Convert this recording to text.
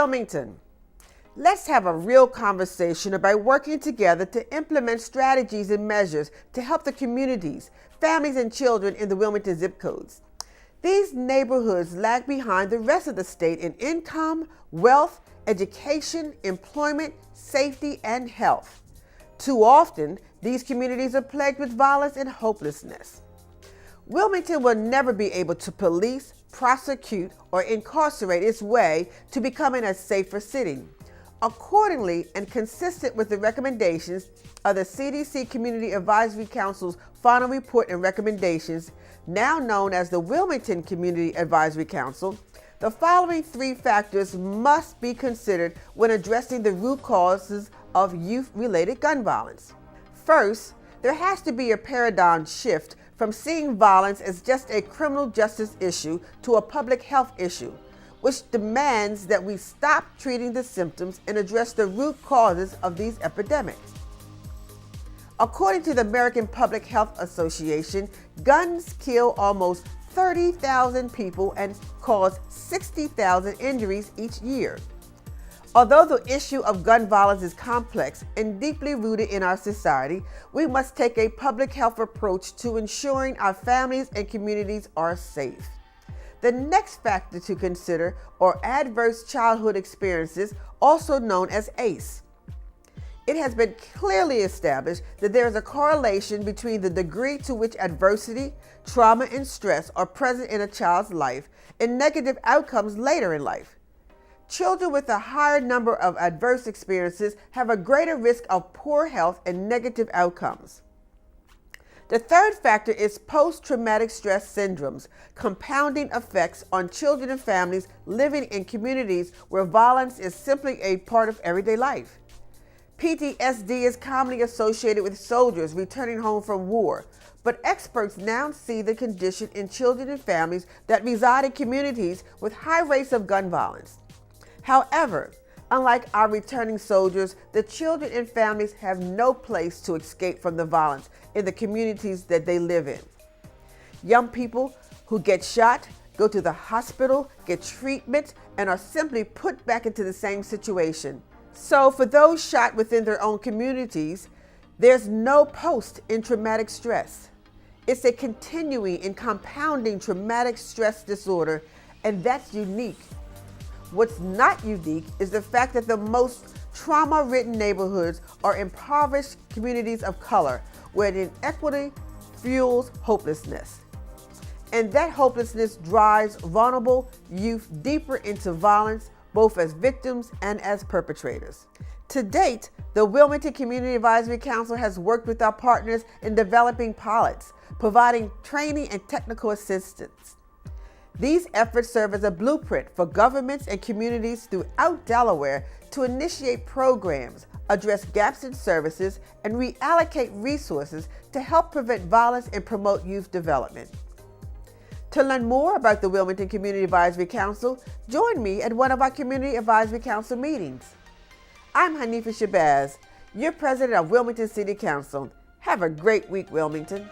Wilmington. Let's have a real conversation about working together to implement strategies and measures to help the communities, families, and children in the Wilmington zip codes. These neighborhoods lag behind the rest of the state in income, wealth, education, employment, safety, and health. Too often, these communities are plagued with violence and hopelessness. Wilmington will never be able to police, prosecute, or incarcerate its way to becoming a safer city. Accordingly, and consistent with the recommendations of the CDC Community Advisory Council's final report and recommendations, now known as the Wilmington Community Advisory Council, the following three factors must be considered when addressing the root causes of youth-related gun violence. First, there has to be a paradigm shift from seeing violence as just a criminal justice issue to a public health issue, which demands that we stop treating the symptoms and address the root causes of these epidemics. According to the American Public Health Association, guns kill almost 30,000 people and cause 60,000 injuries each year. Although the issue of gun violence is complex and deeply rooted in our society, we must take a public health approach to ensuring our families and communities are safe. The next factor to consider are adverse childhood experiences, also known as ACE. It has been clearly established that there is a correlation between the degree to which adversity, trauma, and stress are present in a child's life and negative outcomes later in life. Children with a higher number of adverse experiences have a greater risk of poor health and negative outcomes. The third factor is post-traumatic stress syndromes, compounding effects on children and families living in communities where violence is simply a part of everyday life. PTSD is commonly associated with soldiers returning home from war, but experts now see the condition in children and families that reside in communities with high rates of gun violence. However, unlike our returning soldiers, the children and families have no place to escape from the violence in the communities that they live in. Young people who get shot go to the hospital, get treatment, and are simply put back into the same situation. So for those shot within their own communities, there's no post in traumatic stress. It's a continuing and compounding traumatic stress disorder, and that's unique. What's not unique is the fact that the most trauma-ridden neighborhoods are impoverished communities of color, where inequity fuels hopelessness. And that hopelessness drives vulnerable youth deeper into violence, both as victims and as perpetrators. To date, the Wilmington Community Advisory Council has worked with our partners in developing pilots, providing training and technical assistance. These efforts serve as a blueprint for governments and communities throughout Delaware to initiate programs, address gaps in services, and reallocate resources to help prevent violence and promote youth development. To learn more about the Wilmington Community Advisory Council, join me at one of our Community Advisory Council meetings. I'm Hanifa Shabazz, your president of Wilmington City Council. Have a great week, Wilmington.